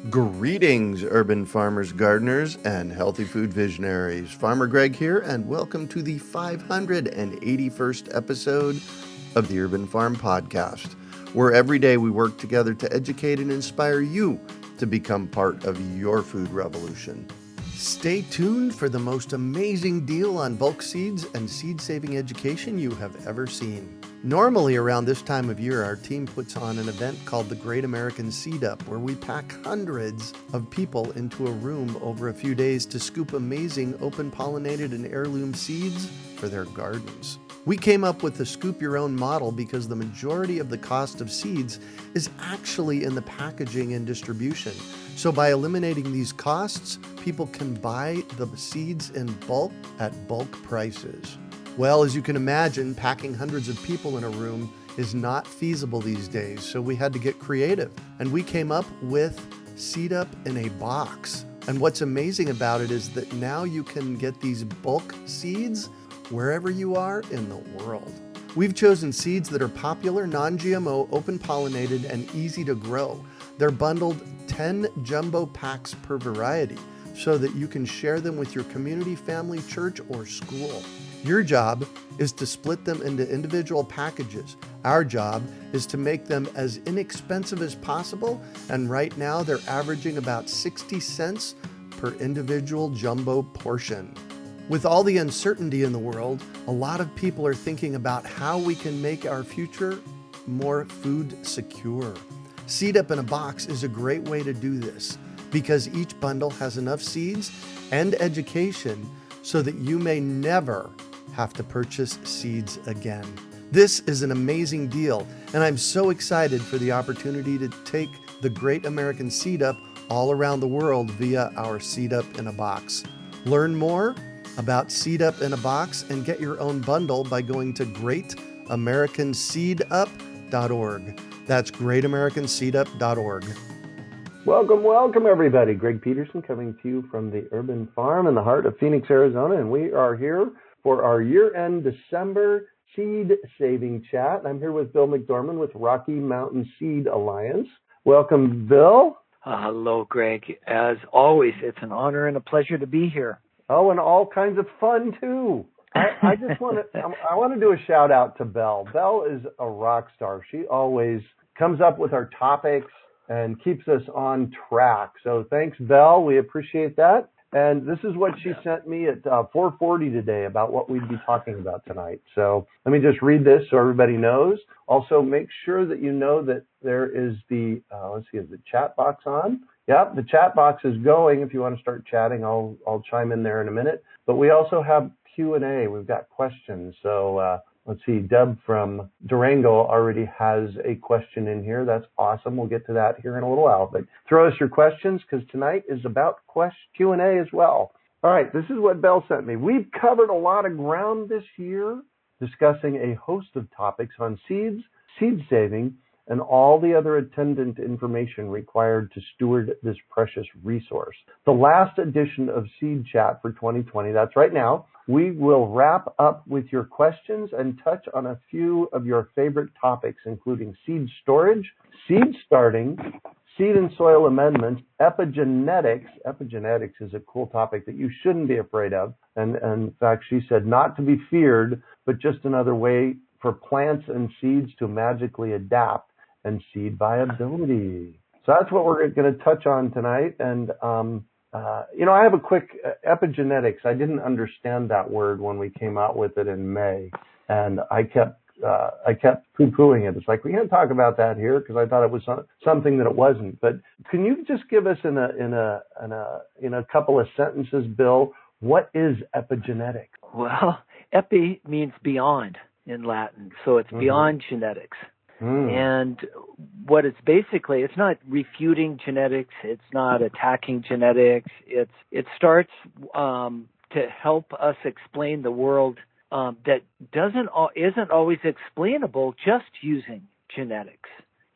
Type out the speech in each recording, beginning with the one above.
Greetings, urban farmers, gardeners, and healthy food visionaries. Farmer Greg here, and welcome to the 581st episode of the Urban Farm Podcast, where every day we work together to educate and inspire you to become part of your food revolution. Stay tuned for the most amazing deal on bulk seeds and seed-saving education you have ever seen. Normally around this time of year, our team puts on an event called the Great American Seed Up, where we pack hundreds of people into a room over a few days to scoop amazing open-pollinated and heirloom seeds for their gardens. We came up with the Scoop Your Own model because the majority of the cost of seeds is actually in the packaging and distribution. So by eliminating these costs, people can buy the seeds in bulk at bulk prices. Well, as you can imagine, packing hundreds of people in a room is not feasible these days, so we had to get creative. And we came up with Seed Up in a Box. And what's amazing about it is that now you can get these bulk seeds wherever you are in the world. We've chosen seeds that are popular, non-GMO, open-pollinated, and easy to grow. They're bundled 10 jumbo packs per variety so that you can share them with your community, family, church, or school. Your job is to split them into individual packages. Our job is to make them as inexpensive as possible, and right now they're averaging about 60 cents per individual jumbo portion. With all the uncertainty in the world, a lot of people are thinking about how we can make our future more food secure. Seed Up in a Box is a great way to do this because each bundle has enough seeds and education so that you may never have to purchase seeds again. This is an amazing deal, and I'm so excited for the opportunity to take the Great American Seed Up all around the world via our Seed Up in a Box. Learn more about Seed Up in a Box and get your own bundle by going to greatamericanseedup.org. That's greatamericanseedup.org. Welcome, everybody. Greg Peterson coming to you from the Urban Farm in the heart of Phoenix, Arizona, and we are here for our year-end December seed saving chat. I'm here with Bill McDorman with Rocky Mountain Seed Alliance. Welcome, Bill. Hello, Greg. As always, it's an honor and a pleasure to be here. Oh, and all kinds of fun, too. I just want to do a shout out to Belle. Belle is a rock star. She always comes up with our topics and keeps us on track. So thanks, Belle. We appreciate that. And this is what she sent me at 4:40 today about what we'd be talking about tonight. So let me just read this so everybody knows. Also, make sure that you know that there is the, is the chat box on? Yep, the chat box is going. If you want to start chatting, I'll chime in there in a minute. But we also have Q&A. We've got questions. So let's see. Deb from Durango already has a question in here. That's awesome. We'll get to that here in a little while. But throw us your questions because tonight is about Q&A as well. All right, this is what Belle sent me. We've covered a lot of ground this year discussing a host of topics on seeds, seed saving, and all the other attendant information required to steward this precious resource. The last edition of Seed Chat for 2020, that's right now, we will wrap up with your questions and touch on a few of your favorite topics, including seed storage, seed starting, seed and soil amendments, epigenetics. Epigenetics is a cool topic that you shouldn't be afraid of. And in fact, she said not to be feared, but just another way for plants and seeds to magically adapt, and seed viability. So that's what we're going to touch on tonight. And, I have a quick epigenetics. I didn't understand that word when we came out with it in May, and I kept poo-pooing it. It's like, we can't talk about that here because I thought it was something that it wasn't. But can you just give us in a couple of sentences, Bill, what is epigenetics? Well, epi means beyond in Latin, so it's beyond genetics. And what it's basically, it's not refuting genetics, it's not attacking genetics. It starts to help us explain the world that isn't always explainable just using genetics.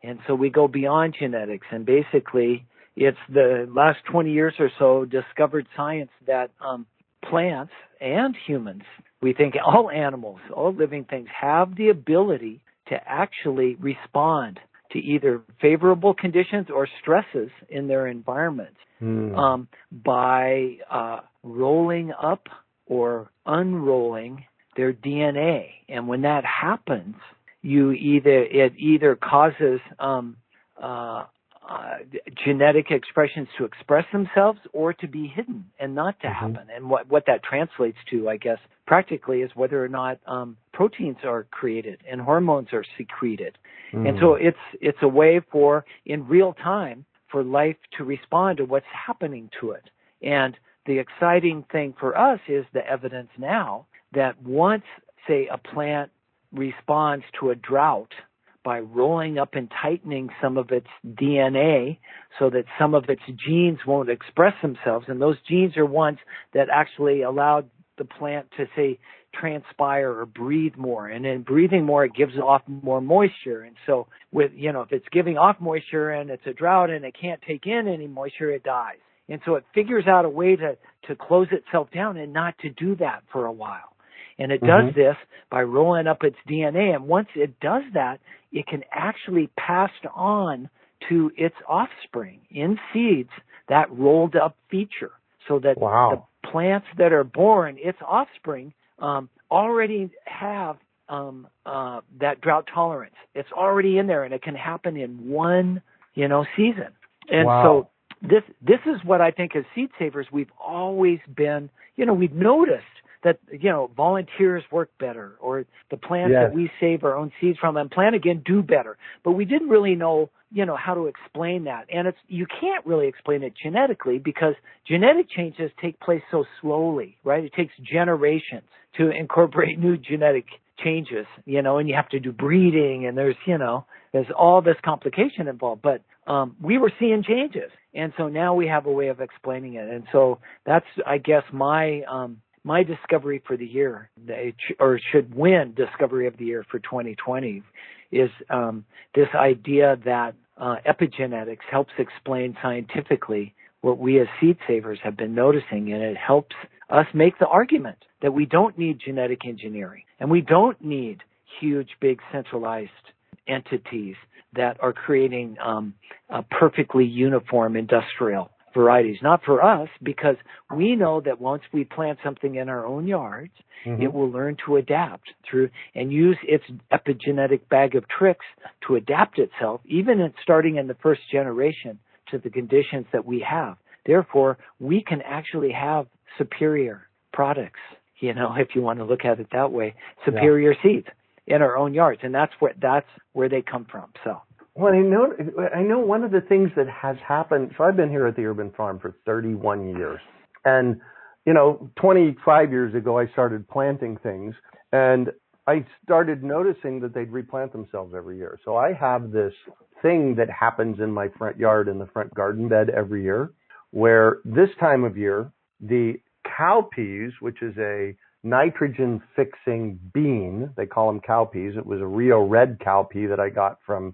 And so we go beyond genetics, and basically it's the last 20 years or so discovered science that plants and humans, we think all animals, all living things have the ability to actually respond to either favorable conditions or stresses in their environments by rolling up or unrolling their DNA. And when that happens, it either causes genetic expressions to express themselves or to be hidden and not to happen. And what that translates to, I guess, practically is whether or not proteins are created and hormones are secreted. And so it's a way for, in real time, for life to respond to what's happening to it. And the exciting thing for us is the evidence now that once, say, a plant responds to a drought by rolling up and tightening some of its DNA so that some of its genes won't express themselves, and those genes are ones that actually allowed the plant to, say, transpire or breathe more. And in breathing more, it gives off more moisture. And so with, if it's giving off moisture and it's a drought and it can't take in any moisture, it dies. And so it figures out a way to close itself down and not to do that for a while. And it does this by rolling up its DNA. And once it does that, it can actually pass on to its offspring in seeds that rolled up feature, so that the plants that are born, its offspring, already have that drought tolerance. It's already in there, and it can happen in one, season. And so this is what I think as seed savers we've always been, we've noticed that, volunteers work better, or the plants that we save our own seeds from and plant again do better. But we didn't really know, how to explain that. And you can't really explain it genetically because genetic changes take place so slowly, right? It takes generations to incorporate new genetic changes, and you have to do breeding, and there's all this complication involved. But we were seeing changes. And so now we have a way of explaining it. And so that's, I guess, my discovery for the year, or should win discovery of the year for 2020, is this idea that epigenetics helps explain scientifically what we as seed savers have been noticing, and it helps us make the argument that we don't need genetic engineering, and we don't need huge, big, centralized entities that are creating a perfectly uniform industrial varieties. Not for us, because we know that once we plant something in our own yards, it will learn to adapt through and use its epigenetic bag of tricks to adapt itself, even starting in the first generation, to the conditions that we have. Therefore, we can actually have superior products, if you want to look at it that way, superior seeds in our own yards. And that's where they come from. So. Well, I know one of the things that has happened, so I've been here at the Urban Farm for 31 years. And, 25 years ago, I started planting things, and I started noticing that they'd replant themselves every year. So I have this thing that happens in my front yard, in the front garden bed every year, where this time of year, the cowpeas, which is a nitrogen-fixing bean, they call them cowpeas. It was a Rio Red cowpea that I got from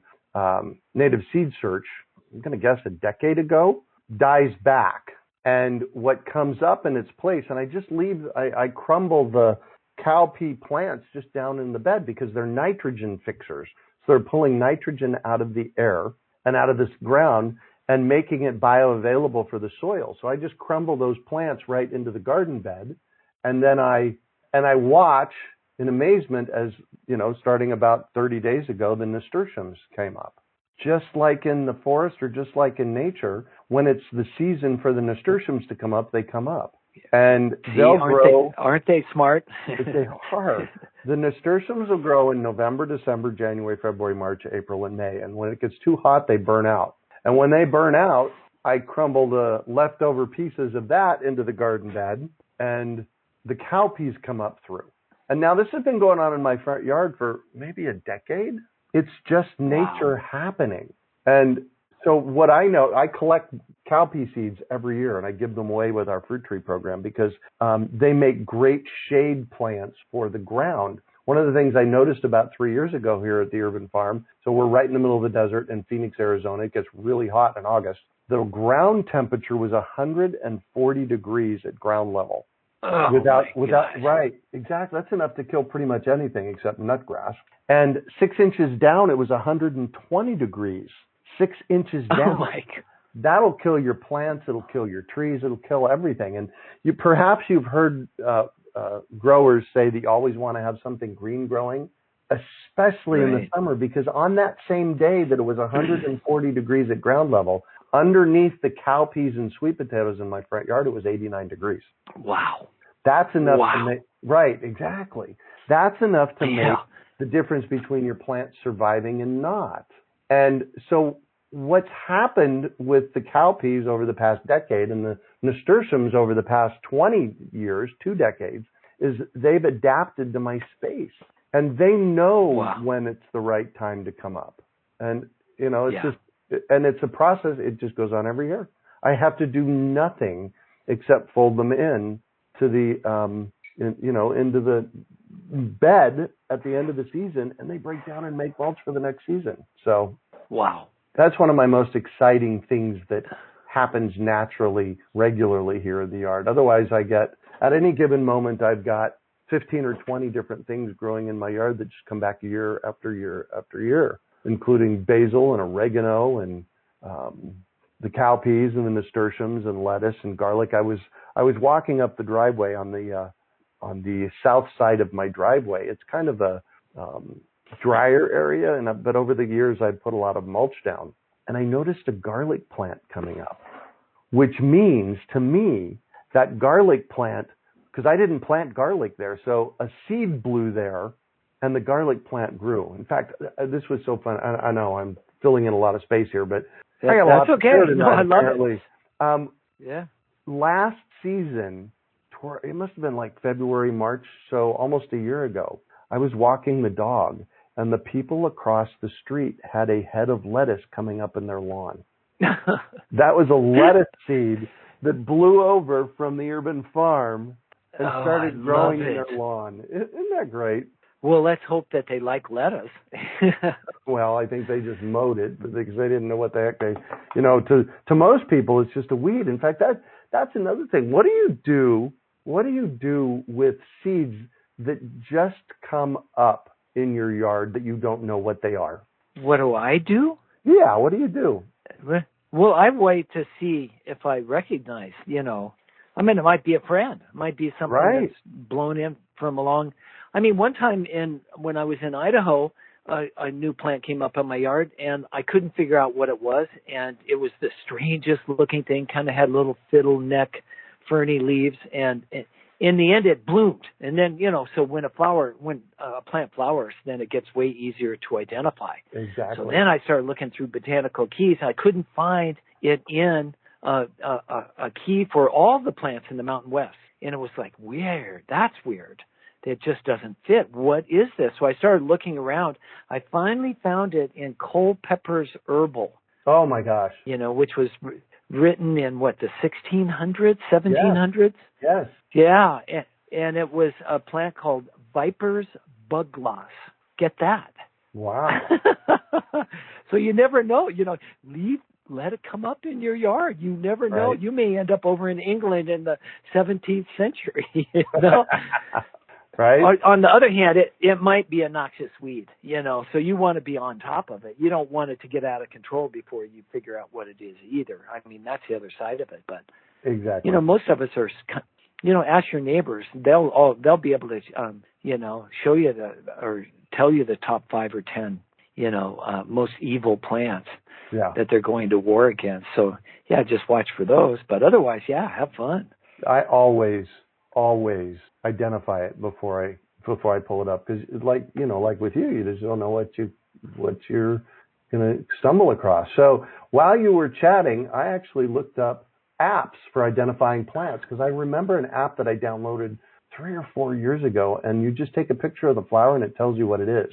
Native Seed Search, I'm going to guess a decade ago, dies back. And what comes up in its place, and I crumble the cowpea plants just down in the bed because they're nitrogen fixers. So they're pulling nitrogen out of the air and out of this ground and making it bioavailable for the soil. So I just crumble those plants right into the garden bed. And then I watch in amazement as, starting about 30 days ago, the nasturtiums came up. Just like in the forest or just like in nature, when it's the season for the nasturtiums to come up, they come up. And they'll grow. Aren't they smart? They are. The nasturtiums will grow in November, December, January, February, March, April, and May. And when it gets too hot, they burn out. And when they burn out, I crumble the leftover pieces of that into the garden bed, and the cowpeas come up through. And now this has been going on in my front yard for maybe a decade. It's just nature happening. And so what I know, I collect cowpea seeds every year, and I give them away with our fruit tree program because they make great shade plants for the ground. One of the things I noticed about 3 years ago here at the Urban Farm, so we're right in the middle of the desert in Phoenix, Arizona. It gets really hot in August. The ground temperature was 140 degrees at ground level. Without right, exactly. That's enough to kill pretty much anything except nut grass. And 6 inches down, it was 120 degrees. 6 inches down. Oh my God. That'll kill your plants. It'll kill your trees. It'll kill everything. And perhaps you've heard growers say that you always want to have something green growing, especially in the summer, because on that same day that it was 140 degrees at ground level, underneath the cowpeas and sweet potatoes in my front yard, it was 89 degrees. Wow. That's enough to make, right, exactly. That's enough to make the difference between your plants surviving and not. And so what's happened with the cowpeas over the past decade and the nasturtiums over the past 20 years, 2 decades, is they've adapted to my space. And they know when it's the right time to come up. And, it's just, and it's a process. It just goes on every year. I have to do nothing except fold them in to the, into the bed at the end of the season, and they break down and make mulch for the next season. So, that's one of my most exciting things that happens naturally, regularly here in the yard. Otherwise, at any given moment, I've got 15 or 20 different things growing in my yard that just come back year after year after year, including basil and oregano and the cowpeas and the nasturtiums and lettuce and garlic. I was walking up the driveway on the south side of my driveway. It's kind of a drier area, but over the years I've put a lot of mulch down, and I noticed a garlic plant coming up, which means to me that garlic plant, because I didn't plant garlic there, so a seed blew there, and the garlic plant grew. In fact, this was so fun. I know I'm filling in a lot of space here, but I got a lot That's okay. No, I love it. Last season, it must have been like February, March, so almost a year ago, I was walking the dog, and the people across the street had a head of lettuce coming up in their lawn. That was a lettuce seed that blew over from the urban farm and started growing in their lawn. Isn't that great? Well, let's hope that they like lettuce. Well, I think they just mowed it because they didn't know what the heck to most people, it's just a weed. In fact, that's another thing. What do you do with seeds that just come up in your yard that you don't know what they are? What do I do? Yeah, what do you do? Well, I wait to see if I recognize, it might be a friend. It might be something that's blown in from along. One time when I was in Idaho, a new plant came up in my yard, and I couldn't figure out what it was, and it was the strangest looking thing, kind of had little fiddle neck, ferny leaves, and in the end it bloomed. And then, so when a plant flowers, then it gets way easier to identify. Exactly. So then I started looking through botanical keys. I couldn't find it in a key for all the plants in the Mountain West. And it was like, weird. That's weird. It just doesn't fit. What is this? So I started looking around. I finally found it in Culpeper's Herbal. Oh, my gosh. Which was written in, the 1600s, 1700s? Yes. Yeah, and it was a plant called Viper's Bugloss. Get that? Wow. So you never know. Let it come up in your yard. You never know. You may end up over in England in the 17th century. Right. On the other hand, it might be a noxious weed, so you want to be on top of it. You don't want it to get out of control before you figure out what it is either. That's the other side of it. But exactly. Most of us are, ask your neighbors. They'll be able to, show you or tell you the top 5 or 10, most evil plants that they're going to war against. So just watch for those. But otherwise, have fun. I always identify it before I pull it up, because like with you just don't know what you're going to stumble across. So while you were chatting, I actually looked up apps for identifying plants, because I remember an app that I downloaded 3 or 4 years ago, and you just take a picture of the flower and it tells you what it is.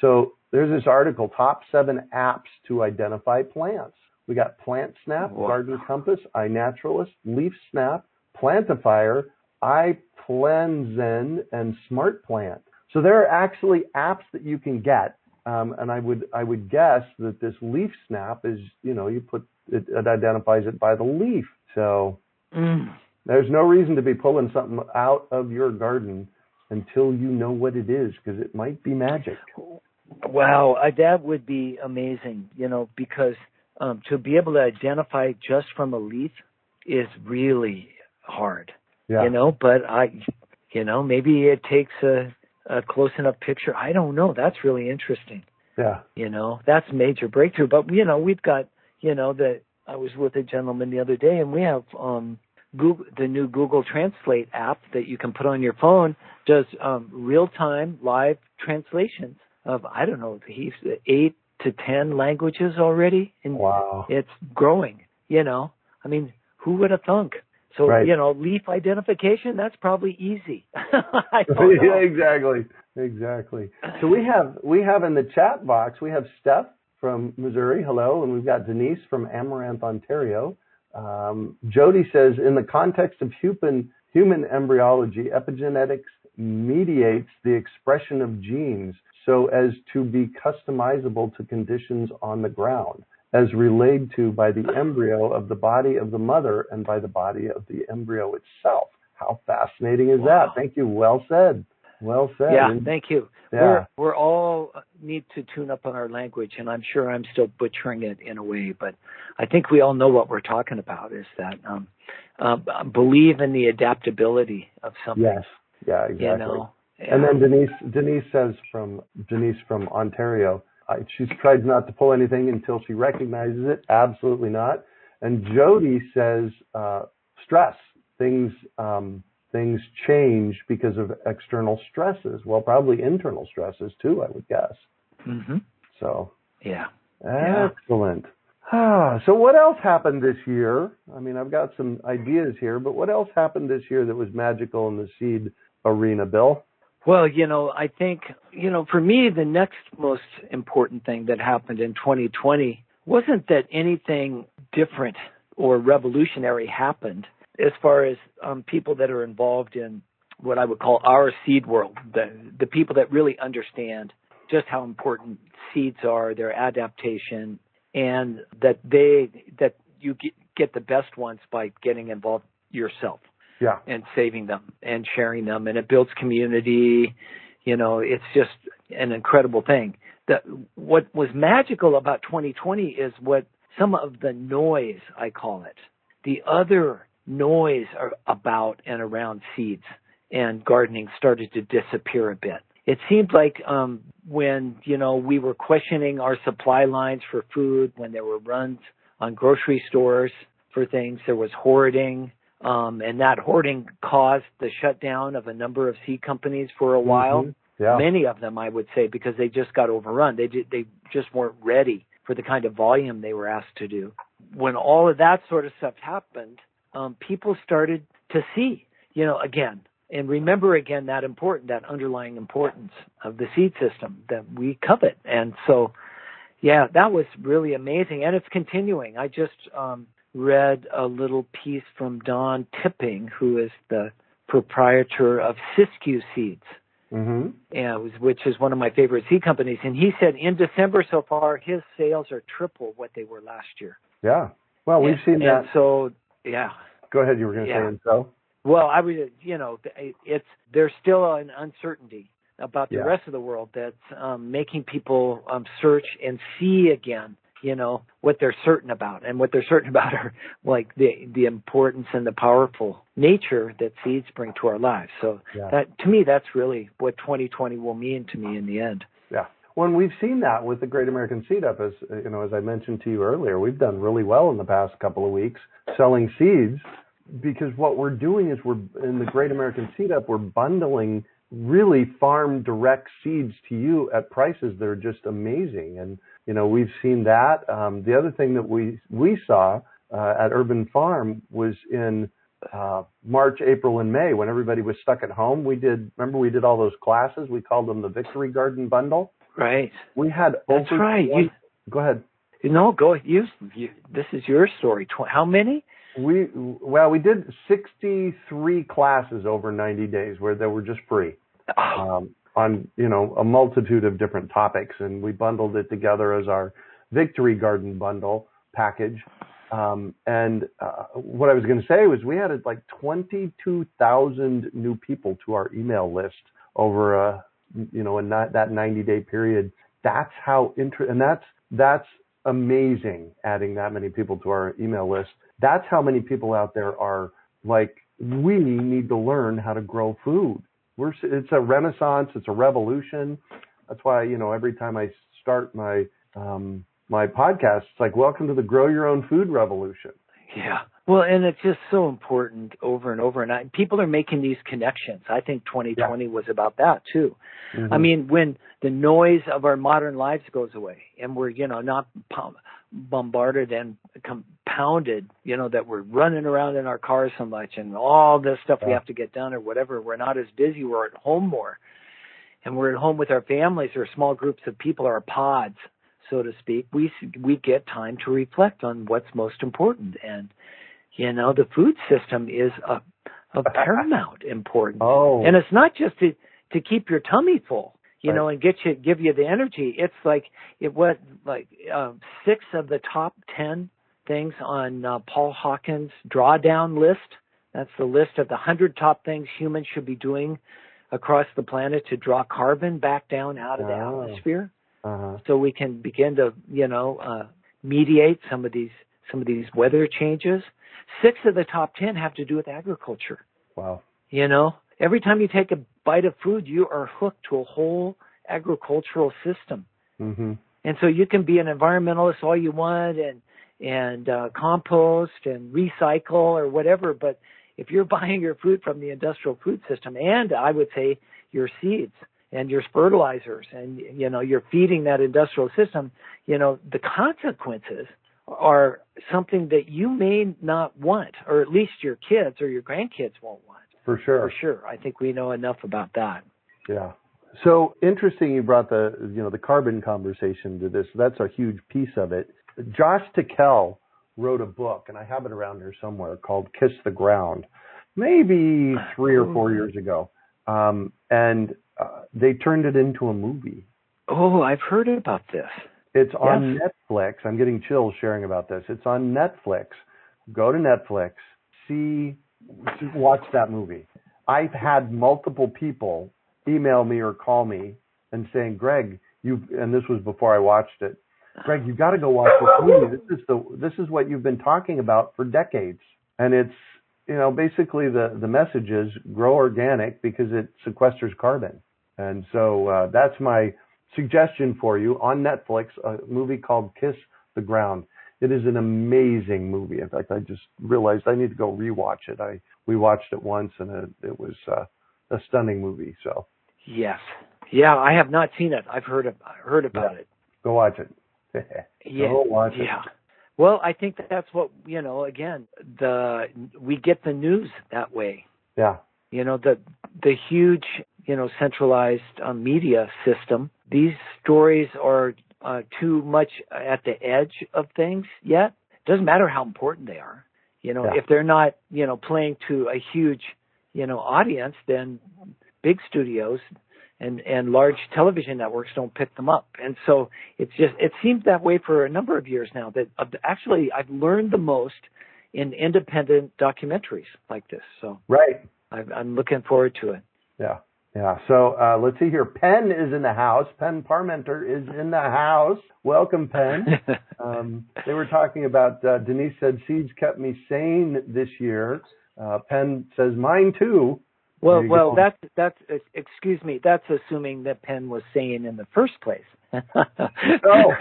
So there's this article, top 7 apps to identify plants. We got Plant Snap, Garden Compass, iNaturalist, Leaf Snap, Plantifier, iPlenzen, and Smart Plant. So there are actually apps that you can get, and I would guess that this Leaf Snap is, you put it identifies it by the leaf. So there's no reason to be pulling something out of your garden until you know what it is, because it might be magic. Wow, that would be amazing, because to be able to identify just from a leaf is really hard, but maybe it takes a close enough picture. I don't know. That's really interesting. Yeah. That's a major breakthrough. But, we've got, that I was with a gentleman the other day, and we have Google, the new Google Translate app that you can put on your phone, does real-time live translations of, I don't know, he's 8 to 10 languages already. And wow. It's growing, I mean, who would have thunk? So, right. Leaf identification, that's probably easy. Yeah, exactly. So we have in the chat box, we have Steph from Missouri, hello, and we've got Denise from Amaranth, Ontario. Jody says, in the context of human embryology, epigenetics mediates the expression of genes so as to be customizable to conditions on the ground, as relayed to by the embryo of the body of the mother and by the body of the embryo itself. How fascinating is that? Thank you. Well said. Well said. Yeah, thank you. Yeah. We're all need to tune up on our language, and I'm sure I'm still butchering it in a way, but I think we all know what we're talking about, is that believe in the adaptability of something. Yes. Yeah, exactly. And then Denise says from Ontario, she's tried not to pull anything until she recognizes it. Absolutely not. And Jody says, stress. Things change because of external stresses. Well, probably internal stresses too, I would guess. Mm-hmm. So. Yeah. Excellent. So what else happened this year? I mean, I've got some ideas here, but what else happened this year that was magical in the seed arena, Bill? Well, I think, for me, the next most important thing that happened in 2020 wasn't that anything different or revolutionary happened as far as people that are involved in what I would call our seed world, the people that really understand just how important seeds are, their adaptation, and that you get the best ones by getting involved yourself. Yeah. And saving them and sharing them, and it builds community. It's just an incredible thing. What was magical about 2020 is what some of the noise, I call it, the other noise about and around seeds and gardening started to disappear a bit. It seemed like when we were questioning our supply lines for food, when there were runs on grocery stores for things, there was hoarding. And that hoarding caused the shutdown of a number of seed companies for a while. Mm-hmm. Yeah. Many of them, I would say, because they just got overrun. They just weren't ready for the kind of volume they were asked to do. When all of that sort of stuff happened, people started to see, again, and remember again that underlying importance of the seed system that we covet. And so, yeah, that was really amazing, and it's continuing. I just read a little piece from Don Tipping, who is the proprietor of Siskiyou Seeds, which is one of my favorite seed companies. And he said in December so far, his sales are triple what they were last year. Yeah. Well, we've seen that. And so, yeah. Go ahead. You were going to say, and so? Well, I would, there's still an uncertainty about the rest of the world that's making people search and see again, what they're certain about. And what they're certain about are like the importance and the powerful nature that seeds bring to our lives. So that, to me, that's really what 2020 will mean to me in the end. Yeah. Well, we've seen that with the Great American Seed Up, as I mentioned to you earlier, we've done really well in the past couple of weeks selling seeds, because what we're doing is in the Great American Seed Up, we're bundling really farm direct seeds to you at prices that are just amazing. And, we've seen that. The other thing that we saw at Urban Farm was in March, April, and May, when everybody was stuck at home. We did all those classes. We called them the Victory Garden Bundle. Right. We had That's right. Go ahead. No, go. This is your story. How many? We did 63 classes over 90 days where they were just free on a multitude of different topics, and we bundled it together as our Victory Garden Bundle package. And what I was going to say was we added like 22,000 new people to our email list over in that 90-day period. that's how and that's amazing, adding that many people to our email list. That's how many people out there are like, we need to learn how to grow food. It's a renaissance. It's a revolution. That's why, every time I start my podcast, it's like, welcome to the grow your own food revolution. Yeah. Well, and it's just so important over and over. And people are making these connections. I think 2020 was about that too. Mm-hmm. I mean, when the noise of our modern lives goes away and we're, not bombarded and compounded, that we're running around in our cars so much and all this stuff we have to get done or whatever. We're not as busy. We're at home more. And we're at home with our families or small groups of people, our pods, so to speak. We get time to reflect on what's most important. And, the food system is of paramount importance. Oh. And it's not just to keep your tummy full, and give you the energy. It's like 6 of the top 10 things on Paul Hawkins' drawdown list. That's the list of the 100 top things humans should be doing across the planet to draw carbon back down out of the atmosphere. Uh-huh. So we can begin to, mediate some of these weather changes. 6 of the top 10 have to do with agriculture. Wow. Every time you take a bite of food, you are hooked to a whole agricultural system. Mm-hmm. And so you can be an environmentalist all you want and compost and recycle or whatever, but if you're buying your food from the industrial food system, and I would say your seeds and your fertilizers, and you're feeding that industrial system, the consequences are something that you may not want, or at least your kids or your grandkids won't want. For sure. For sure. I think we know enough about that. Yeah. So interesting you brought the carbon conversation to this. That's a huge piece of it. Josh Tickell wrote a book, and I have it around here somewhere, called Kiss the Ground, maybe 3 or 4 years ago. And they turned it into a movie. Oh, I've heard about this. It's on Netflix. I'm getting chills sharing about this. It's on Netflix. Go to Netflix, watch that movie. I've had multiple people email me or call me and saying, Greg, and this was before I watched it, Greg, you got to go watch this movie. This is what you've been talking about for decades. And it's, basically the message is grow organic because it sequesters carbon. And so that's my suggestion for you on Netflix, a movie called Kiss the Ground. It is an amazing movie. In fact, I just realized I need to go rewatch it. We watched it once, and it was a stunning movie. So yes, yeah, I have not seen it. I've heard about it. Go watch it. Go watch it. Yeah. Well, I think that's what again, we get the news that way. Yeah. The huge centralized media system. These stories are too much at the edge of things yet. Doesn't matter how important they are. If they're not, playing to a huge, audience, then big studios and large television networks don't pick them up. And so it seems that way for a number of years now, that actually I've learned the most in independent documentaries like this. So right. I'm looking forward to it. Yeah. Yeah. So let's see here. Penn is in the house. Penn Parmenter is in the house. Welcome, Penn. They were talking about, Denise said, seeds kept me sane this year. Penn says, mine too. Well, that's excuse me. That's assuming that Penn was sane in the first place. Oh.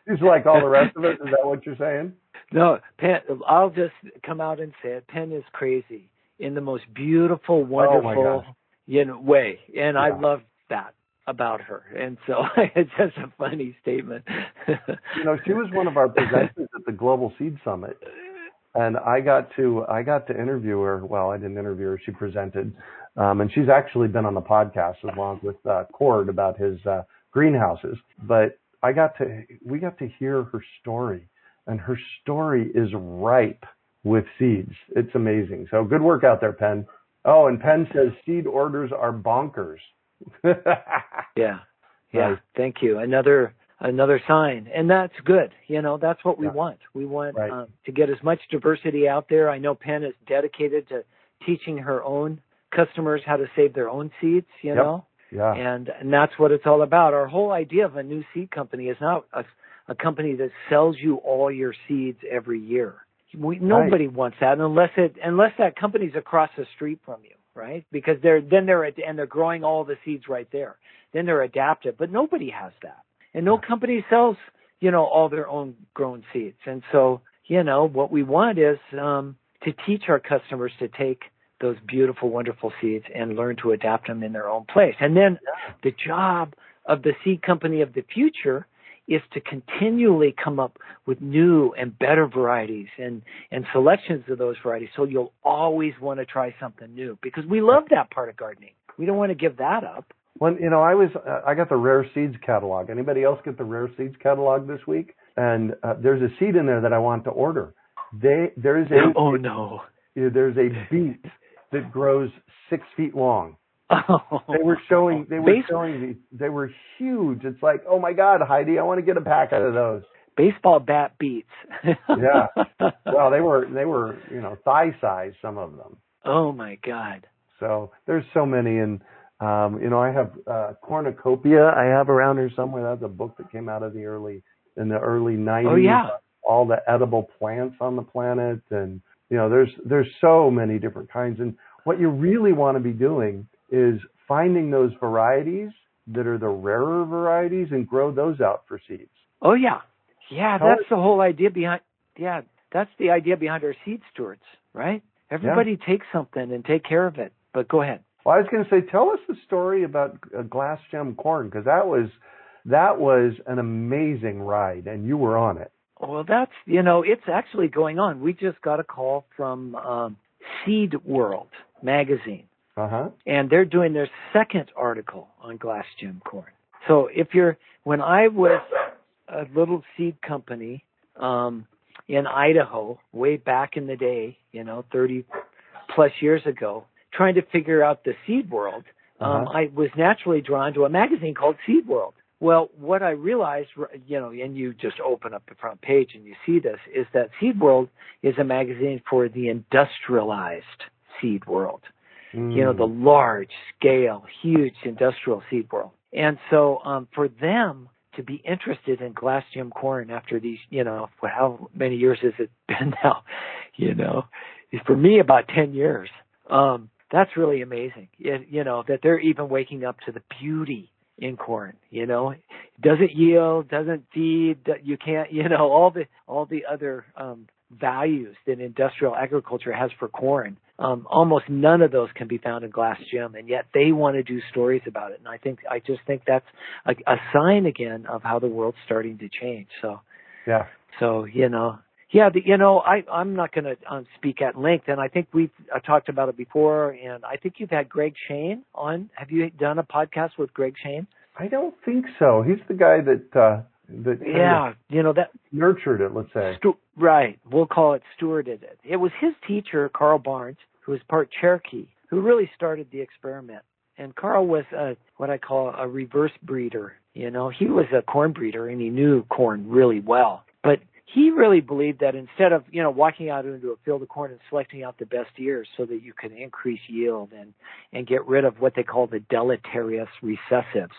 He's like all the rest of us. Is that what you're saying? No, Penn. I'll just come out and say it. Penn is crazy in the most beautiful, wonderful, way, and I love that about her. And so it's just a funny statement. She was one of our presenters at the Global Seed Summit. And I got to interview her. Well, I didn't interview her. She presented. And she's actually been on the podcast along with Cord about his greenhouses. But we got to hear her story. And her story is ripe with seeds. It's amazing. So good work out there, Penn. Oh, and Penn says seed orders are bonkers. Yeah. Right. Thank you. Another sign, and that's good. That's what we want. We want to get as much diversity out there. I know Penn is dedicated to teaching her own customers how to save their own seeds. Yeah. And that's what it's all about. Our whole idea of a new seed company is not a company that sells you all your seeds every year. Nobody wants that unless that company's across the street from you, right? Because they're growing all the seeds right there. Then they're adaptive, but nobody has that. And no company sells, all their own grown seeds. And so, what we want is to teach our customers to take those beautiful, wonderful seeds and learn to adapt them in their own place. And then the job of the seed company of the future is to continually come up with new and better varieties and selections of those varieties. So you'll always want to try something new because we love that part of gardening. We don't want to give that up. Well, I got the Rare Seeds catalog. Anybody else get the Rare Seeds catalog this week? And there's a seed in there that I want to order. There's a beet that grows 6 feet long. Oh. They were showing these. They were huge. It's like, oh my God, Heidi, I want to get a packet of those. Baseball bat beets. Yeah. Well, they were thigh size, some of them. Oh my God. So there's so many, and I have Cornucopia. I have around here somewhere. That's a book that came out of the early 90s. Oh yeah. All the edible plants on the planet, and there's so many different kinds. And what you really want to be doing is finding those varieties that are the rarer varieties and grow those out for seeds. Oh yeah. Yeah, that's the whole idea behind that's the idea behind our seed stewards, right? Everybody take something and take care of it. But go ahead. Well, I was going to say, tell us the story about glass gem corn, because that was an amazing ride, and you were on it. Well, that's, it's actually going on. We just got a call from Seed World magazine. Uh-huh. And they're doing their second article on glass gem corn. So when I was a little seed company in Idaho, way back in the day, 30 plus years ago, trying to figure out the seed world, I was naturally drawn to a magazine called Seed World. Well, what I realized, and you just open up the front page and you see this, is that Seed World is a magazine for the industrialized seed world. The large scale, huge industrial seed world. And so for them to be interested in glass gem corn after these, how many years has it been now? For me, about 10 years. That's really amazing, that they're even waking up to the beauty in corn. It doesn't yield, doesn't feed, you can't, all the other values that industrial agriculture has for corn. Almost none of those can be found in glass gem, and yet they want to do stories about it. And I just think that's a sign again of how the world's starting to change. So, yeah. So, I'm not going to speak at length, and I think we've talked about it before, and I think you've had Greg Shane on. Have you done a podcast with Greg Shane? I don't think so. He's the guy that that nurtured it, let's say. Right. We'll call it stewarded it. It was his teacher, Carl Barnes, who was part Cherokee, who really started the experiment. And Carl was what I call a reverse breeder. He was a corn breeder, and he knew corn really well. But he really believed that instead of, walking out into a field of corn and selecting out the best ears so that you can increase yield and get rid of what they call the deleterious recessives,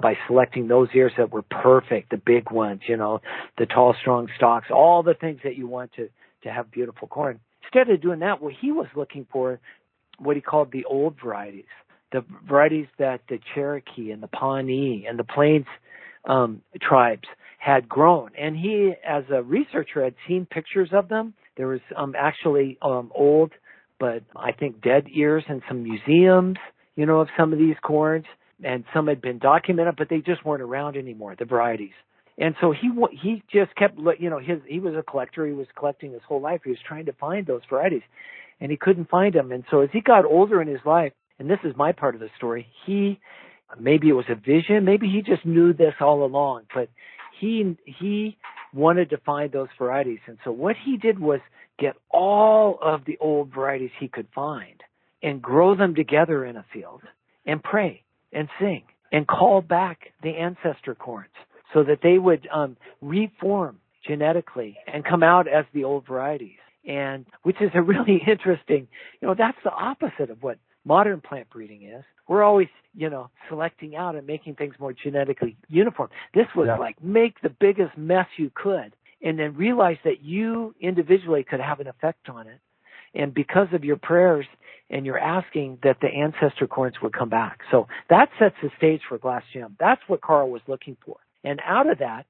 by selecting those ears that were perfect, the big ones, the tall, strong stalks, all the things that you want to have beautiful corn. Instead of doing that, he was looking for what he called the old varieties, the varieties that the Cherokee and the Pawnee and the Plains tribes had grown. And he, as a researcher, had seen pictures of them. There was actually old, but I think dead ears in some museums, of some of these corns. And some had been documented, but they just weren't around anymore, the varieties. And so he just kept, he was a collector. He was collecting his whole life. He was trying to find those varieties, and he couldn't find them. And so as he got older in his life, and this is my part of the story, maybe it was a vision, maybe he just knew this all along, but he wanted to find those varieties. And so what he did was get all of the old varieties he could find and grow them together in a field and pray and sing and call back the ancestor corns so that they would reform genetically and come out as the old varieties. And which is a really interesting, that's the opposite of what modern plant breeding is. We're always, selecting out and making things more genetically uniform. This was like make the biggest mess you could and then realize that you individually could have an effect on it. And because of your prayers and your asking, that the ancestor corns would come back. So that sets the stage for glass gem. That's what Carl was looking for. And out of that,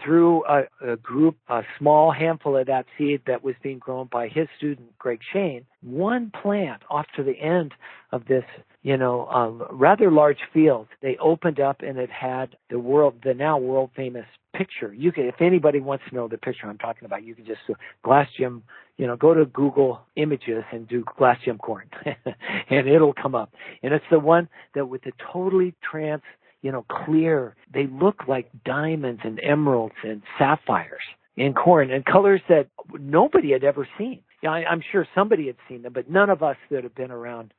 through a small handful of that seed that was being grown by his student, Greg Shane, one plant off to the end of this, rather large field, they opened up and it had the now world famous picture. You can, if anybody wants to know the picture I'm talking about, you can just glass gem, go to Google Images and do glass gem corn and it'll come up. And it's the one that with the totally clear, they look like diamonds and emeralds and sapphires in corn and colors that nobody had ever seen. I'm sure somebody had seen them, but none of us that have been around,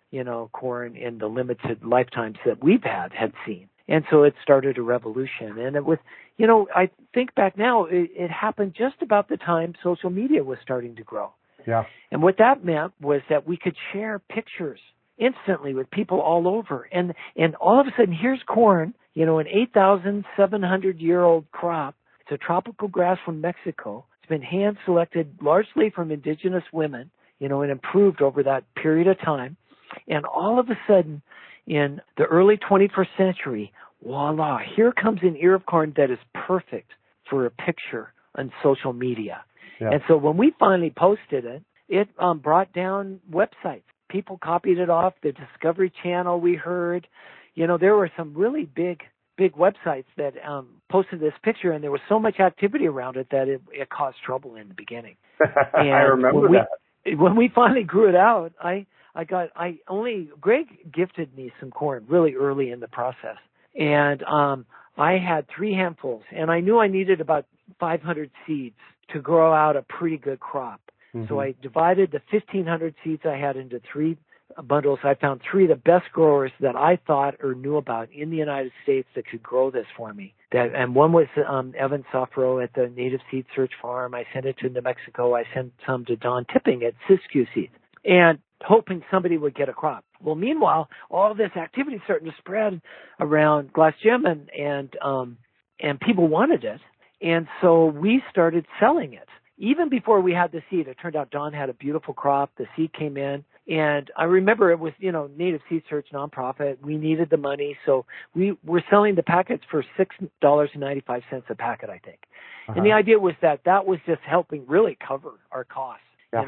corn in the limited lifetimes that we've had seen. And so it started a revolution. And it was, I think back now, it happened just about the time social media was starting to grow. Yeah. And what that meant was that we could share pictures instantly with people all over. And all of a sudden, here's corn, an 8,700-year-old crop. It's a tropical grass from Mexico. It's been hand-selected largely from indigenous women, and improved over that period of time. And all of a sudden, in the early 21st century, voila, here comes an ear of corn that is perfect for a picture on social media. Yeah. And so when we finally posted it, it brought down websites. People copied it off the Discovery Channel. We heard, there were some really big websites that posted this picture, and there was so much activity around it that it caused trouble in the beginning. And I remember that. When we finally grew it out, Greg gifted me some corn really early in the process, and I had 3 handfuls, and I knew I needed about 500 seeds to grow out a pretty good crop. Mm-hmm. So I divided the 1,500 seeds I had into 3 bundles. I found 3 of the best growers that I thought or knew about in the United States that could grow this for me. And one was Evan Sofro at the Native Seed Search Farm. I sent it to New Mexico. I sent some to Don Tipping at Siskiyou Seeds, and hoping somebody would get a crop. Well, meanwhile, all this activity is starting to spread around glass gem, and people wanted it. And so we started selling it. Even before we had the seed, it turned out Don had a beautiful crop. The seed came in. And I remember it was, Native Seed Search nonprofit. We needed the money. So we were selling the packets for $6.95 a packet, I think. Uh-huh. And the idea was that was just helping really cover our costs. Yeah.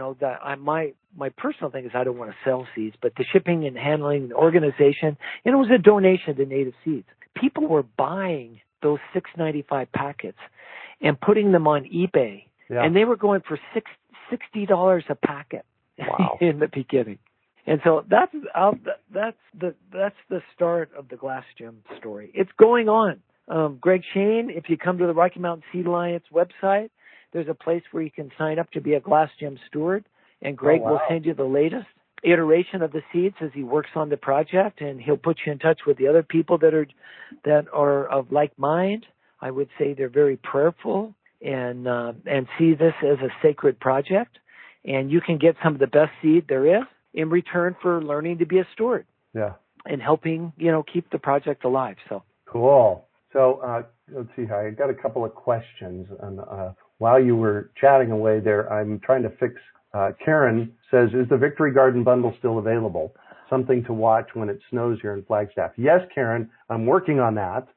My personal thing is I don't want to sell seeds, but the shipping and handling, the organization, and it was a donation to Native Seeds. People were buying those $6.95 packets and putting them on eBay. Yeah. And they were going for $60 a packet. Wow. In the beginning. And so that's the start of the glass gem story. It's going on. Greg Shane, if you come to the Rocky Mountain Seed Alliance website, there's a place where you can sign up to be a glass gem steward, and Greg will send you the latest iteration of the seeds as he works on the project, and he'll put you in touch with the other people that are of like mind. I would say they're very prayerful and see this as a sacred project. And you can get some of the best seed there is in return for learning to be a steward. Yeah. And helping, keep the project alive. So cool. So let's see. I got a couple of questions. And while you were chatting away there, I'm trying to fix. Karen says, "Is the Victory Garden bundle still available? Something to watch when it snows here in Flagstaff." Yes, Karen, I'm working on that.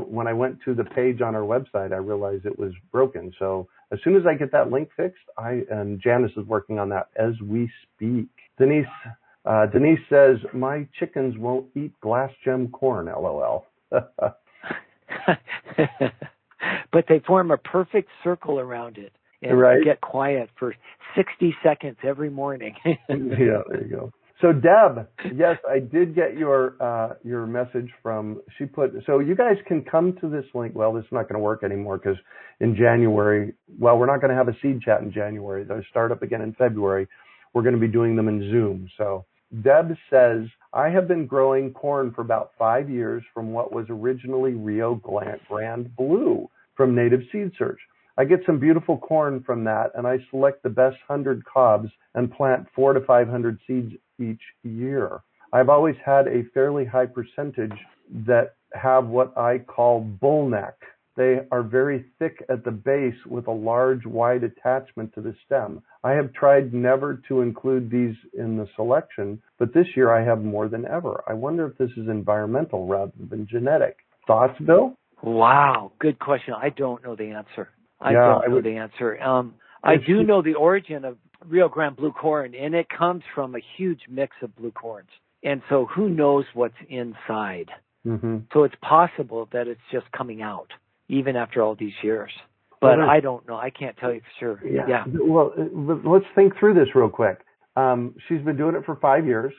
When I went to the page on our website, I realized it was broken. So as soon as I get that link fixed, and Janice is working on that as we speak. Denise says, "My chickens won't eat glass gem corn, LOL." But they form a perfect circle around it and get quiet for 60 seconds every morning. Yeah, there you go. So Deb, yes, I did get your message so you guys can come to this link. Well, this is not going to work anymore because in January, we're not going to have a seed chat in January. They'll start up again in February. We're going to be doing them in Zoom. So Deb says, "I have been growing corn for about 5 years from what was originally Rio Grande Blue from Native Seed Search. I get some beautiful corn from that, and I select the best 100 cobs and plant 400 to 500 seeds each year. I've always had a fairly high percentage that have what I call bullneck. They are very thick at the base with a large, wide attachment to the stem. I have tried never to include these in the selection, but this year I have more than ever. I wonder if this is environmental rather than genetic. Thoughts, Bill? Wow, good question. I don't know the answer. I do know the origin of Rio Grande blue corn, and it comes from a huge mix of blue corns. And so who knows what's inside? Mm-hmm. So it's possible that it's just coming out, even after all these years. But I don't know. I can't tell you for sure. Yeah. Well, let's think through this real quick. She's been doing it for 5 years.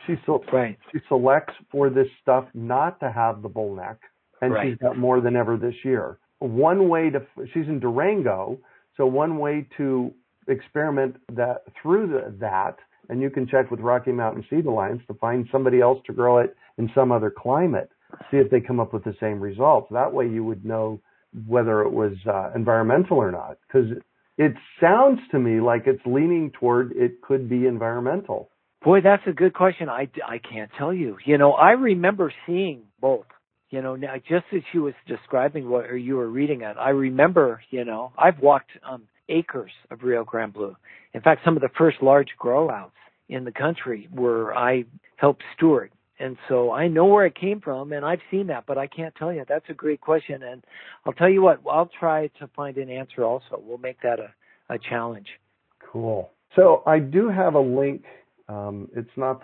She selects for this stuff not to have the bullneck, and she's got more than ever this year. She's in Durango, so one way to experiment that and you can check with Rocky Mountain Seed Alliance to find somebody else to grow it in some other climate, see if they come up with the same results. That way you would know whether it was environmental or not, because it sounds to me like it's leaning toward it could be environmental. Boy, that's a good question. I can't tell you. I remember seeing both. Just as she was describing what you were reading it, I remember, I've walked acres of Rio Grande Blue. In fact, some of the first large grow outs in the country where I helped steward. And so I know where it came from, and I've seen that, but I can't tell you. That's a great question. And I'll tell you what, I'll try to find an answer also. We'll make that a challenge. Cool. So I do have a link. It's not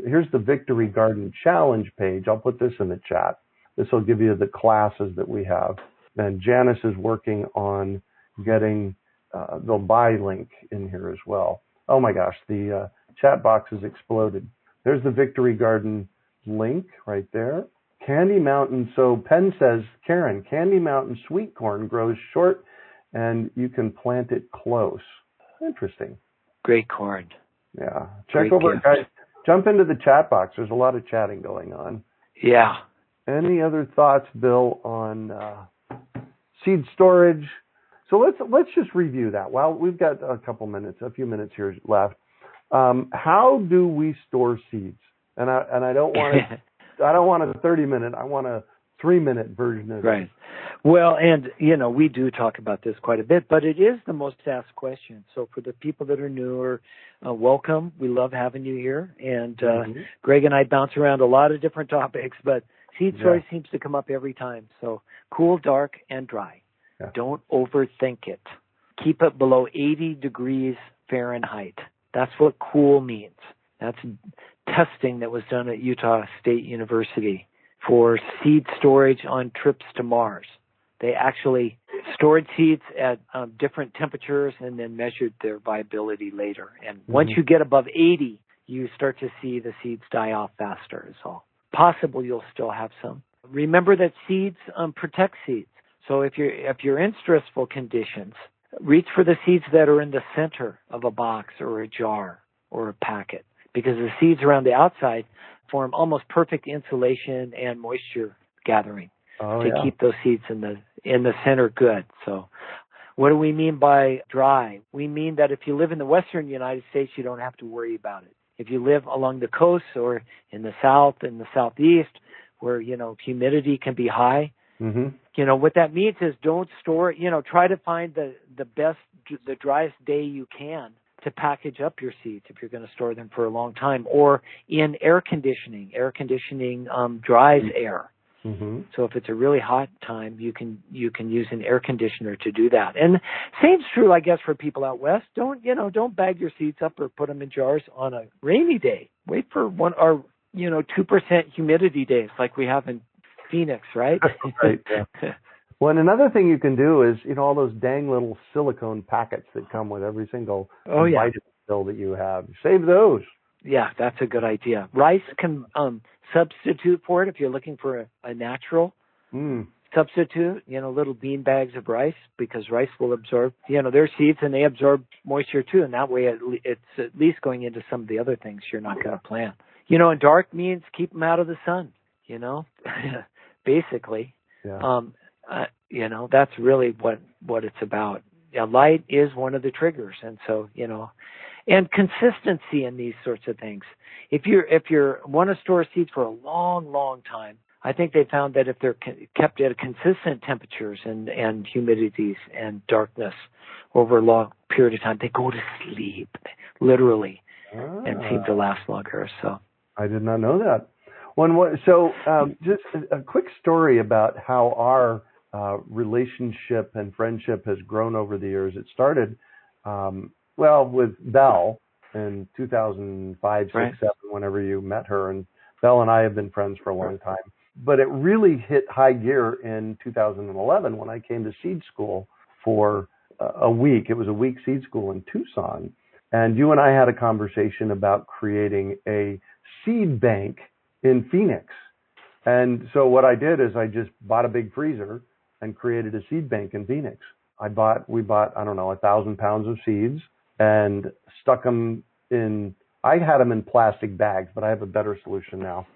here's the Victory Garden Challenge page. I'll put this in the chat. This will give you the classes that we have. And Janice is working on getting the buy link in here as well. Oh my gosh, the chat box has exploded. There's the Victory Garden link right there. Candy Mountain. So Penn says, Karen, Candy Mountain sweet corn grows short and you can plant it close. Interesting. Great corn. Yeah. Check over it, guys. Jump into the chat box. There's a lot of chatting going on. Yeah. Any other thoughts, Bill, on seed storage? So let's just review that. Well, we've got a few minutes here left. How do we store seeds? And I don't want a 30-minute. I want a 3-minute version of it. Well, and we do talk about this quite a bit, but it is the most asked question. So for the people that are newer, welcome. We love having you here. And Greg and I bounce around a lot of different topics, but seed storage seems to come up every time. So cool, dark, and dry. Yeah. Don't overthink it. Keep it below 80 degrees Fahrenheit. That's what cool means. That's testing that was done at Utah State University for seed storage on trips to Mars. They actually stored seeds at different temperatures and then measured their viability later. And once you get above 80, you start to see the seeds die off faster is all. Possible you'll still have some. Remember that seeds protect seeds. So if you're in stressful conditions, reach for the seeds that are in the center of a box or a jar or a packet, because the seeds around the outside form almost perfect insulation and moisture gathering to keep those seeds in the center good. So what do we mean by dry? We mean that if you live in the western United States, you don't have to worry about it. If you live along the coast or in the south and the southeast where, humidity can be high, what that means is don't store, try to find the driest day you can to package up your seeds if you're going to store them for a long time, or in air conditioning. Air conditioning dries air. So if it's a really hot time, you can use an air conditioner to do that. And same's true, I guess, for people out west. Don't bag your seeds up or put them in jars on a rainy day. Wait for 2% humidity days like we have in Phoenix, right? Right. Yeah. Well, and another thing you can do is, all those dang little silicone packets that come with every single vitamin pill that you have. Save those. Yeah, that's a good idea. Rice can substitute for it if you're looking for a natural substitute. Little bean bags of rice, because rice will absorb, their seeds, and they absorb moisture too. And that way it's at least going into some of the other things you're not going to plant. And dark means keep them out of the sun, basically. Yeah. that's really what it's about. Yeah, light is one of the triggers. And so, and consistency in these sorts of things. If you want to store seeds for a long, long time, I think they found that if they're kept at consistent temperatures and humidities and darkness over a long period of time, they go to sleep, literally, and seem to last longer. So I did not know that. Just a quick story about how our relationship and friendship has grown over the years. It started, with Belle in 2005, 6, 7, whenever you met her. And Belle and I have been friends for a long time. But it really hit high gear in 2011 when I came to seed school for a week. It was a week seed school in Tucson. And you and I had a conversation about creating a seed bank in Phoenix. And so what I did is I just bought a big freezer and created a seed bank in Phoenix. We bought, 1,000 pounds of seeds and stuck them I had them in plastic bags, but I have a better solution now.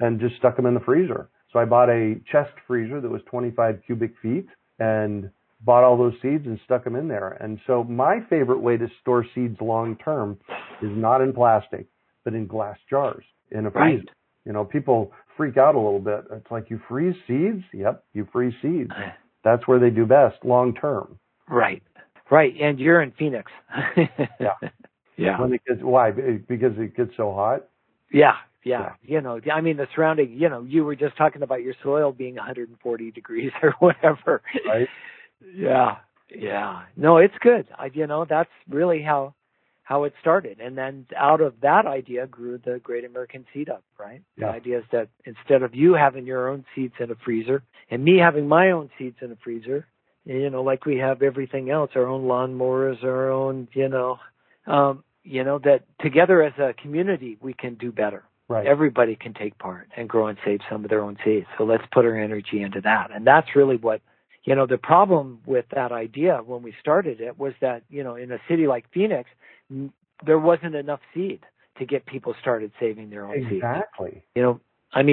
And just stuck them in the freezer. So I bought a chest freezer that was 25 cubic feet and bought all those seeds and stuck them in there. And so my favorite way to store seeds long term is not in plastic, but in glass jars in a freezer. Right. People freak out a little bit. It's like, you freeze seeds? Yep, you freeze seeds. That's where they do best long term. Right. And you're in Phoenix. Yeah. Why? Because it gets so hot? Yeah. The surrounding, you were just talking about your soil being 140 degrees or whatever. Right. Yeah. No, it's good. That's really how it started. And then out of that idea grew the Great American Seed Up, right? Yeah. The idea is that instead of you having your own seeds in a freezer and me having my own seeds in a freezer, like we have everything else, our own lawnmowers, our own, that together as a community, we can do better. Right. Everybody can take part and grow and save some of their own seeds. So let's put our energy into that. And that's really what, the problem with that idea when we started it was that, in a city like Phoenix, there wasn't enough seed to get people started saving their own seeds. Exactly.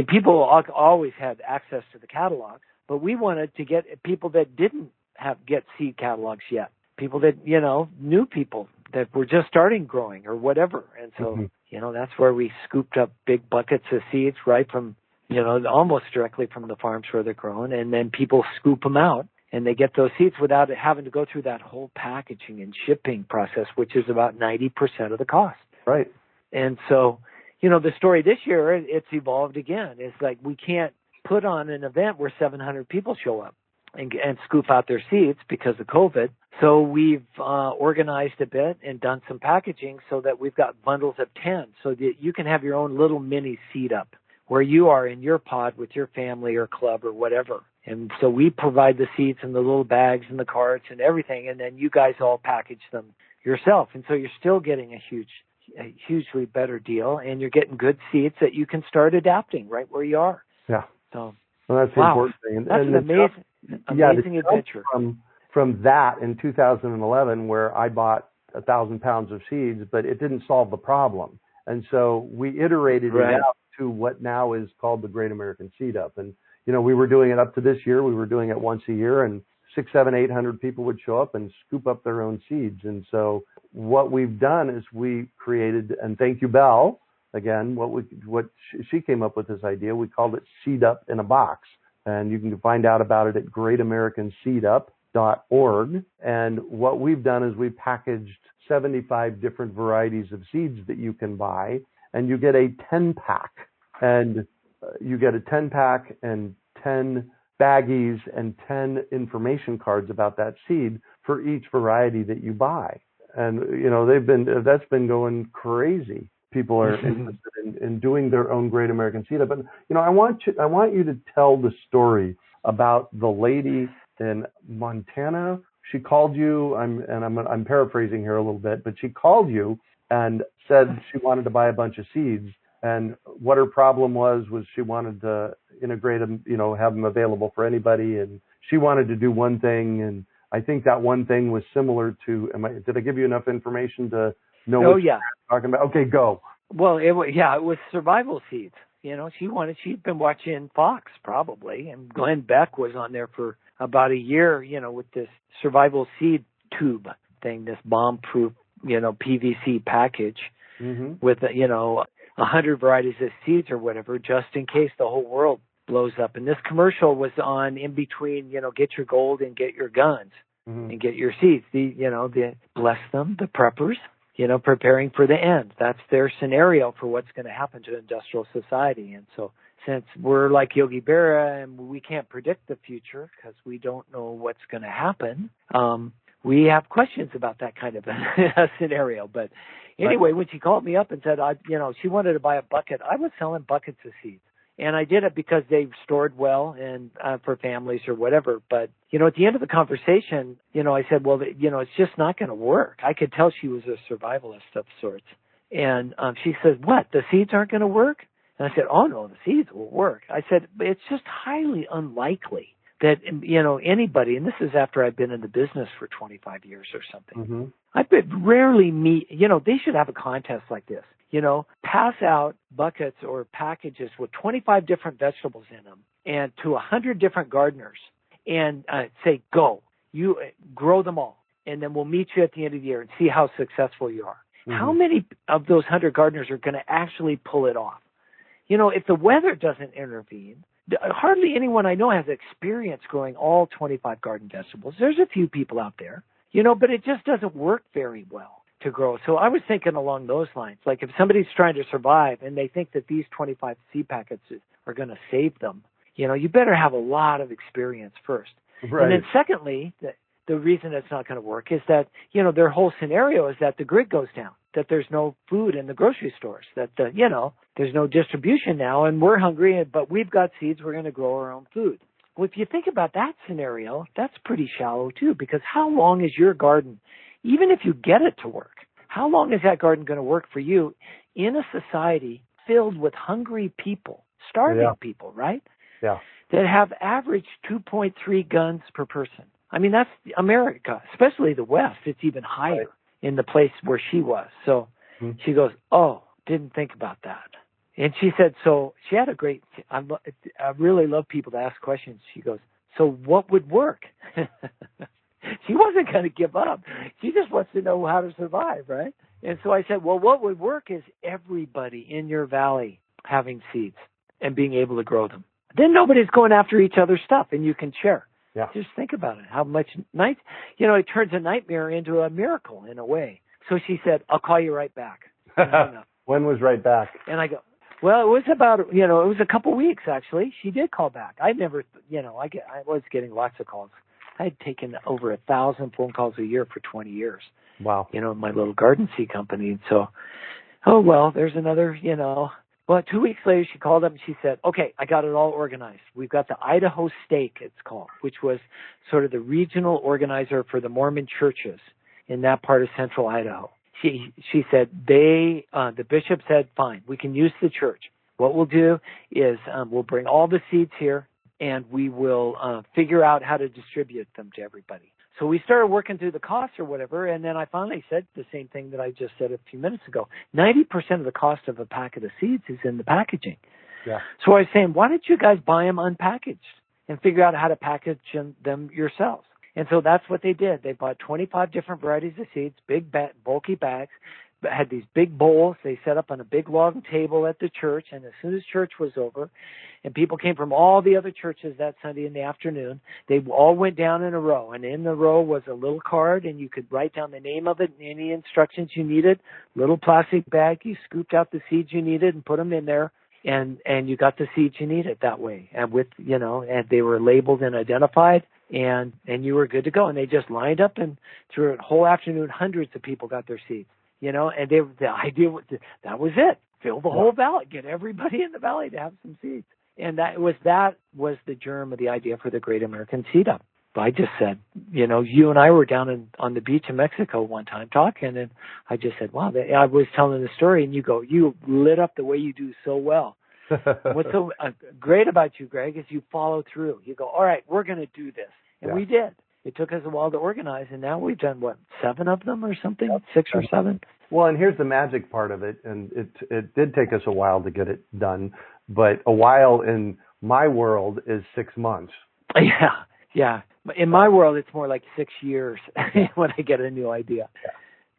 People always had access to the catalogs, but we wanted to get people that didn't get seed catalogs yet. People that, new people that were just starting growing or whatever. And so, that's where we scooped up big buckets of seeds right from, almost directly from the farms where they're grown. And then people scoop them out and they get those seeds without having to go through that whole packaging and shipping process, which is about 90% of the cost. Right. And so, the story this year, it's evolved again. It's like we can't put on an event where 700 people show up and scoop out their seeds because of COVID. So we've organized a bit and done some packaging so that we've got bundles of 10 so that you can have your own little mini seed up where you are in your pod with your family or club or whatever. And so we provide the seeds in the little bags and the carts and everything, and then you guys all package them yourself. And so you're still getting a hugely better deal, and you're getting good seeds that you can start adapting right where you are. Yeah. So that's the important thing. That's an amazing adventure. From that in 2011, where I bought 1,000 pounds of seeds, but it didn't solve the problem. And so we iterated it out to what now is called the Great American Seed Up. And, we were doing it up to this year. We were doing it once a year, and 600, 700, 800 people would show up and scoop up their own seeds. And so what we've done is we created, and thank you, Belle, again, she came up with this idea. We called it Seed Up in a Box. And you can find out about it at greatamericanseedup.org. And what we've done is we've packaged 75 different varieties of seeds that you can buy, and you get a 10-pack. And you get a 10-pack and 10 baggies and 10 information cards about that seed for each variety that you buy. And, that's been going crazy. People are interested in doing their own Great American Seed Up. But, I want you to tell the story about the lady in Montana. She called you, I'm paraphrasing here a little bit, but she called you and said she wanted to buy a bunch of seeds. And what her problem was she wanted to integrate them, have them available for anybody. And she wanted to do one thing. And I think that one thing was similar to, did I give you enough information to know what you're talking about? Okay, go. Well, it was survival seeds. She'd been watching Fox probably, and Glenn Beck was on there for about a year, with this survival seed tube thing, this bomb-proof, PVC package with, 100 varieties of seeds or whatever, just in case the whole world blows up. And this commercial was on in between, get your gold and get your guns and get your seeds. The bless them, the preppers, preparing for the end. That's their scenario for what's going to happen to industrial society. And so since we're like Yogi Berra and we can't predict the future because we don't know what's going to happen, we have questions about that kind of a scenario. But anyway, when she called me up and said, she wanted to buy a bucket, I was selling buckets of seeds. And I did it because they stored well and for families or whatever. But, at the end of the conversation, I said, well, it's just not going to work. I could tell she was a survivalist of sorts. And she said, what, the seeds aren't going to work? And I said, oh, no, the seeds will work. I said, it's just highly unlikely that, anybody, and this is after I've been in the business for 25 years or something. I rarely meet, they should have a contest like this. Pass out buckets or packages with 25 different vegetables in them and to 100 different gardeners and say, go, you grow them all. And then we'll meet you at the end of the year and see how successful you are. How many of those 100 gardeners are going to actually pull it off? If the weather doesn't intervene, hardly anyone I know has experience growing all 25 garden vegetables. There's a few people out there, but it just doesn't work very well to grow. So I was thinking along those lines, like if somebody's trying to survive and they think that these 25 seed packets are going to save them, you better have a lot of experience first. Right. And then secondly, the reason it's not going to work is that, their whole scenario is that the grid goes down, that there's no food in the grocery stores, that, there's no distribution now and we're hungry, but we've got seeds, we're going to grow our own food. Well, if you think about that scenario, that's pretty shallow too, because how long is your garden, even if you get it to work, how long is that garden going to work for you in a society filled with hungry people, starving people, right? Yeah. That have average 2.3 guns per person. I mean, that's America, especially the West. It's even higher in the place where she was. So she goes, oh, didn't think about that. And she said, so she had I really love people to ask questions. She goes, so what would work? She wasn't going to give up. She just wants to know how to survive, right? And so I said, well, what would work is everybody in your valley having seeds and being able to grow them. Then nobody's going after each other's stuff and you can share. Yeah. Just think about it, how much it turns a nightmare into a miracle in a way. So she said, I'll call you right back. When was right back? And I go, well, it was about, it was a couple weeks actually. She did call back. I never, I was getting lots of calls. I had taken over 1,000 phone calls a year for 20 years. Wow. My little garden seed company. And so, there's another, Well, 2 weeks later, she called up and she said, okay, I got it all organized. We've got the Idaho Stake, it's called, which was sort of the regional organizer for the Mormon churches in that part of central Idaho. She said, the bishop said, fine, we can use the church. What we'll do is we'll bring all the seeds here and we will figure out how to distribute them to everybody. So we started working through the costs or whatever, and then I finally said the same thing that I just said a few minutes ago. 90% of the cost of a packet of seeds is in the packaging. Yeah. So I was saying, why don't you guys buy them unpackaged and figure out how to package them yourselves? And so that's what they did. They bought 25 different varieties of seeds, big, bulky bags, had these big bowls. They set up on a big long table at the church, and as soon as church was over, and people came from all the other churches that Sunday in the afternoon, they all went down in a row, and in the row was a little card, and you could write down the name of it and any instructions you needed. Little plastic bag, you scooped out the seeds you needed and put them in there, and you got the seeds you needed that way, and with and they were labeled and identified, and you were good to go. And they just lined up, and through a whole afternoon, hundreds of people got their seeds. And the idea was that was it. Fill the whole valley, get everybody in the valley to have some seeds. And that was the germ of the idea for the Great American Seed Up. I just said, you and I were down on the beach in Mexico one time talking, and I just said, wow, I was telling the story, and you lit up the way you do so well. What's so great about you, Greg, is you follow through. You go, all right, we're going to do this. And we did. It took us a while to organize, and now we've done, 7 of them or something, 6 or 7? Well, and here's the magic part of it, and it did take us a while to get it done, but a while in my world is 6 months. Yeah. Yeah. In my world, it's more like 6 years when I get a new idea.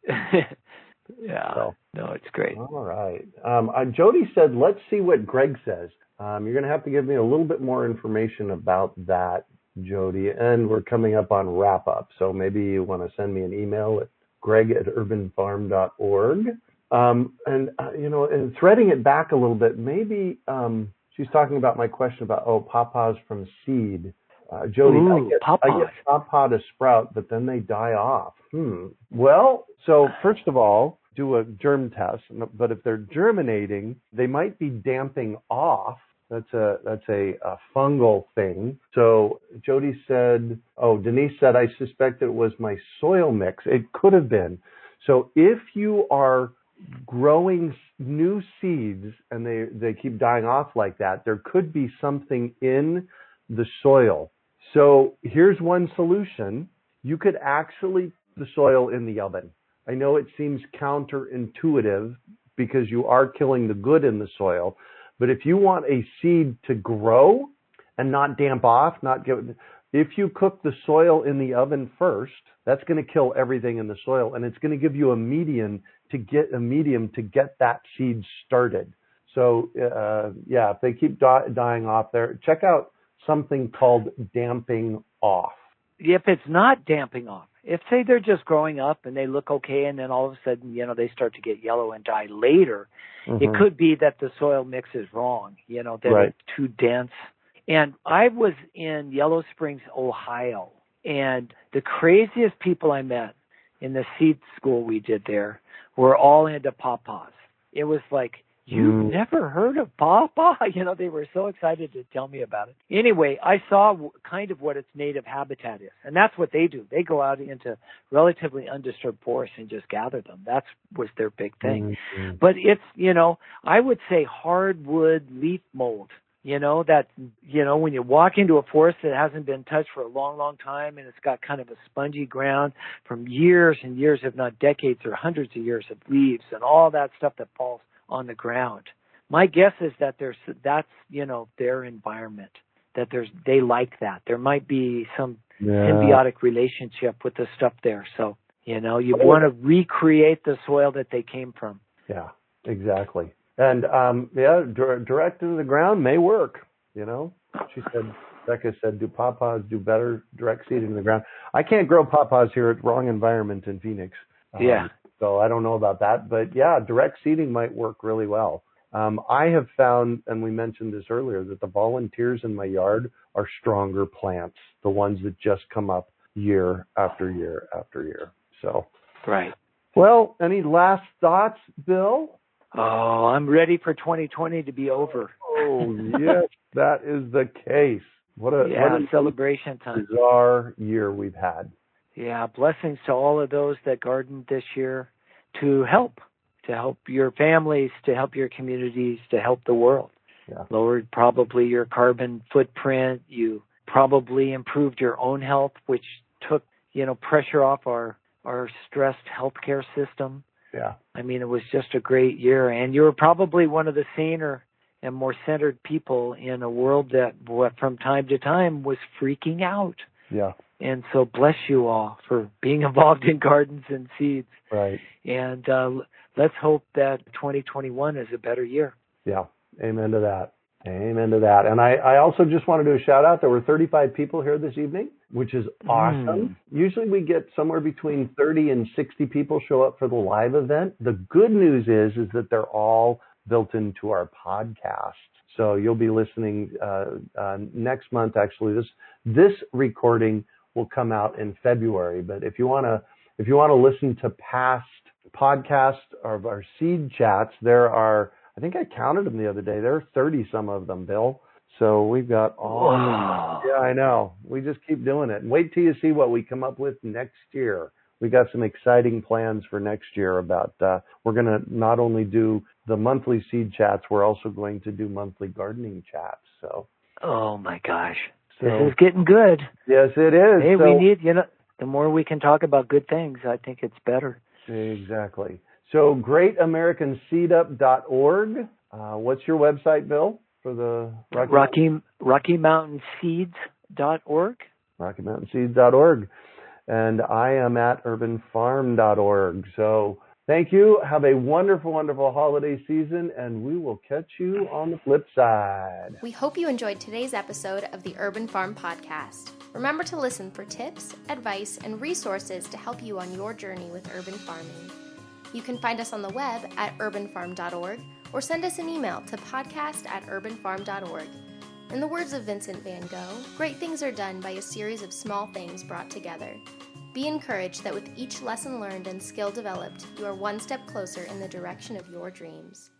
Yeah. So, no, it's great. All right. Jody said, let's see what Greg says. You're going to have to give me a little bit more information about that, Jody. And we're coming up on wrap up. So maybe you want to send me an email at greg@urbanfarm.org. And threading it back a little bit, maybe she's talking about my question about, pawpaws from seed. Jody, I get pawpaw to sprout, but then they die off. Well, so first of all, do a germ test. But if they're germinating, they might be damping off. That's a fungal thing. So Jody said, Denise said, I suspect it was my soil mix. It could have been. So if you are growing new seeds and they keep dying off like that, there could be something in the soil. So here's one solution. You could actually put the soil in the oven. I know it seems counterintuitive because you are killing the good in the soil, but if you want a seed to grow and not damp off, if you cook the soil in the oven first, that's going to kill everything in the soil, and it's going to give you a medium to get that seed started. So if they keep dying off there, check out something called damping off. If it's not damping off, if say they're just growing up and they look okay and then all of a sudden, they start to get yellow and die later, it could be that the soil mix is wrong, that it's too dense. And I was in Yellow Springs, Ohio, and the craziest people I met in the seed school we did there were all into pawpaws. It was like, you've never heard of pawpaw? They were so excited to tell me about it. Anyway, I saw kind of what its native habitat is, and that's what they do. They go out into relatively undisturbed forests and just gather them. That was their big thing. But it's, I would say hardwood leaf mold. When you walk into a forest that hasn't been touched for a long, long time and it's got kind of a spongy ground from years and years, if not decades or hundreds of years of leaves and all that stuff that falls on the ground. My guess is that that's their environment, that they like that. There might be some symbiotic relationship with the stuff there. So, you want to recreate the soil that they came from. Yeah, exactly. And, direct into the ground may work, Becca said, do pawpaws do better direct seeding in the ground? I can't grow pawpaws here. It's wrong environment in Phoenix. So I don't know about that, but direct seeding might work really well. I have found, and we mentioned this earlier, that the volunteers in my yard are stronger plants, the ones that just come up year after year after year. So, right. Well, any last thoughts, Bill? Oh, I'm ready for 2020 to be over. Oh, yes, that is the case. What a celebration time. Bizarre year we've had. Yeah, blessings to all of those that gardened this year to help your families, to help your communities, to help the world. Yeah. Lowered probably your carbon footprint. You probably improved your own health, which took, pressure off our stressed healthcare system. Yeah. I mean, it was just a great year. And you were probably one of the saner and more centered people in a world that from time to time was freaking out. Yeah. And so bless you all for being involved in gardens and seeds. Right. And let's hope that 2021 is a better year. Yeah. Amen to that. Amen to that. And I also just want to do a shout out. There were 35 people here this evening, which is awesome. Usually we get somewhere between 30 and 60 people show up for the live event. The good news is that they're all built into our podcast. So you'll be listening next month. Actually, this recording will come out in February. But if you want to listen to past podcasts of our seed chats, there are, I think I counted them the other day. There are 30 some of them, Bill. So we've got all. Wow. Yeah, I know. We just keep doing it. And wait till you see what we come up with next year. We got some exciting plans for next year about, we're going to not only do the monthly seed chats, we're also going to do monthly gardening chats. So. Oh my gosh. So, this is getting good. Yes, it is. Hey, we need, the more we can talk about good things, I think it's better. Exactly. So greatamericanseedup.org. What's your website, Bill, for the Rocky Mountain Seeds.org? RockyMountainSeeds.org. And I am at urbanfarm.org. So thank you. Have a wonderful, wonderful holiday season, and we will catch you on the flip side. We hope you enjoyed today's episode of the Urban Farm Podcast. Remember to listen for tips, advice, and resources to help you on your journey with urban farming. You can find us on the web at urbanfarm.org or send us an email to podcast@urbanfarm.org. In the words of Vincent van Gogh, great things are done by a series of small things brought together. Be encouraged that with each lesson learned and skill developed, you are one step closer in the direction of your dreams.